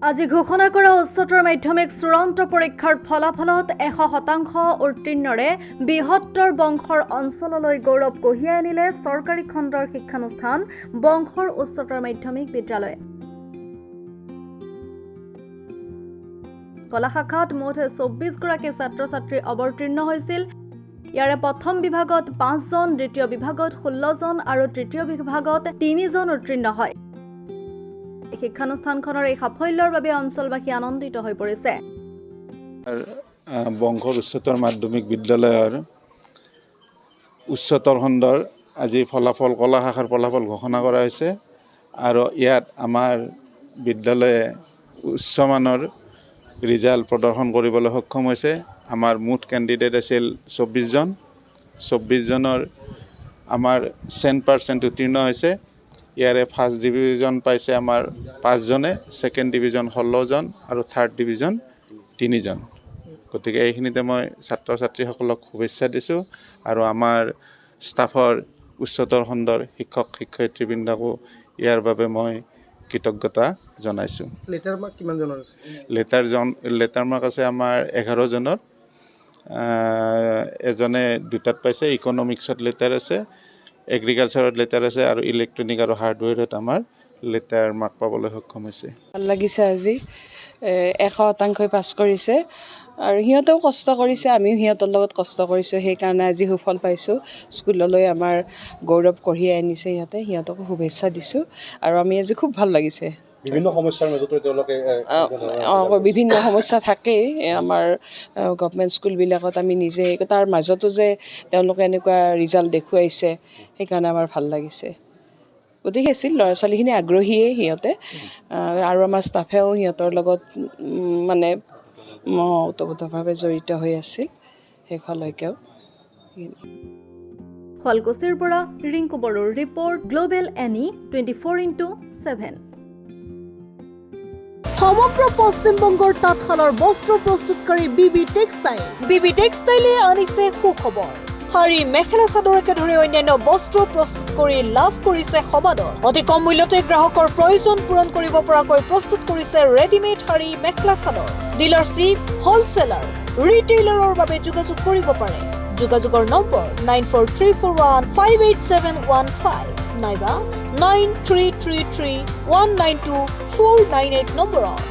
আজি ঘোষণা কৰা উচ্চতৰ মাধ্যমিক চূড়ান্ত পৰীক্ষাৰ ফলাফলত 100% উত্তীৰ্ণৰে বৃহত্তৰ বংশৰ অঞ্চললৈ গৌৰৱ কঢ়িয়াই আনিলে চৰকাৰী খণ্ডৰ শিক্ষানুষ্ঠান বংশৰ উচ্চতৰ মাধ্যমিক বিদ্যালয়। কলা শাখাত মুঠ 24 গৰাকী ছাত্ৰ-ছাত্ৰী অৱতীৰ্ণ হৈছিল। ইয়াৰে প্ৰথম বিভাগত 5 জন, দ্বিতীয় বিভাগত 16 জন আৰু তৃতীয় বিভাগত 3 জন উত্তীৰ্ণ হয়। শিক্ষানুষ্ঠানখনৰ এই সাফল্যৰ বাবে অঞ্চলবাসী আনন্দিত হৈ পৰিছে। বংশৰ উচ্চতৰ মাধ্যমিক বিদ্যালয়ৰ উচ্চতৰ খণ্ডৰ আজি ফলাফল কলা শাখাৰ ফলাফল ঘোষণা কৰা হৈছে আৰু ইয়াত আমাৰ বিদ্যালয়ে উচ্চমানৰ ৰিজাল্ট প্ৰদৰ্শন কৰিবলৈ সক্ষম হৈছে। আমাৰ মুঠ কেণ্ডিডেট আছিল 24 জন। 24 জনৰ আমাৰ 100% উত্তীৰ্ণ হৈছে। ইয়াৰে ফাৰ্ষ্ট ডিভিজন পাইছে আমাৰ 5 জনে, ছেকেণ্ড ডিভিজন 16 জন আৰু থাৰ্ড ডিভিজন 3 জন। গতিকে এইখিনিতে মই ছাত্ৰ ছাত্ৰীসকলক শুভেচ্ছা দিছোঁ আৰু আমাৰ ষ্টাফৰ উচ্চতৰ খণ্ডৰ শিক্ষক শিক্ষয়িত্ৰীবৃন্দকো ইয়াৰ বাবে মই কৃতজ্ঞতা জনাইছোঁ। লেটাৰ মাৰ্ক কিমান জনৰ আছে? লেটাৰ মাৰ্ক আছে আমাৰ 11 জনৰ। এজনে 2টাত পাইছে, ইকনমিক্সত লেটাৰ আছে, এগ্ৰিকালচাৰত লেটাৰ আছে আৰু ইলেক্ট্ৰনিক আৰু হাৰ্ডৱেৰত আমাৰ লেটাৰ মাৰ্ক পাবলৈ সক্ষম হৈছে। ভাল লাগিছে আজি 100% পাছ কৰিছে আৰু সিহঁতেও কষ্ট কৰিছে, আমিও সিহঁতৰ লগত কষ্ট কৰিছোঁ, সেইকাৰণে আজি সুফল পাইছোঁ। স্কুললৈ আমাৰ গৌৰৱ কঢ়িয়াই আনিছে সিহঁতকো শুভেচ্ছা দিছোঁ আৰু আমি আজি খুব ভাল লাগিছে। বিভিন্ন সমস্যাৰ মাজতো তেওঁলোকে বিভিন্ন সমস্যা থাকেই আমাৰ গভমেণ্ট স্কুলবিলাকত, আমি নিজে তাৰ মাজতো যে তেওঁলোকে এনেকুৱা ৰিজাল্ট দেখুৱাইছে সেইকাৰণে আমাৰ ভাল লাগিছে। গতিকে আছিল ল'ৰা ছোৱালীখিনি আগ্ৰহীয়ে সিহঁতে আৰু আমাৰ ষ্টাফেও সিহঁতৰ লগত মানে ওতপ্ৰোতভাৱে জড়িত হৈ আছিল শেষলৈকেও। শুৱালকুছিৰ পৰা ৰিংকু বড়োৰ ৰিপৰ্ট, গ্লোবেল এনি 24x7। সমগ্ৰ পশ্চিমবংগৰ তাঁতশালৰ বস্ত্ৰ প্ৰস্তুতকাৰী বিবি টেক্সটাইল। বিবি টেক্সটাইলে আনিছে সুখবৰ। শাৰী, মেখেলা চাদৰকে ধৰি অন্যান্য বস্ত্ৰ প্ৰস্তুত কৰি লাভ কৰিছে সমাদৰ। অতি কম মূল্যতে গ্ৰাহকৰ প্ৰয়োজন পূৰণ কৰিব পৰাকৈ প্ৰস্তুত কৰিছে ৰেডিমেড শাৰী, মেখেলা চাদৰ। ডিলাৰশ্বিপ, হ'লচেলাৰ, ৰিটেইলাৰৰ বাবে যোগাযোগ কৰিব পাৰে। যোগাযোগৰ নম্বৰ 9434158715 নাইবা 9333192498 নম্বৰত।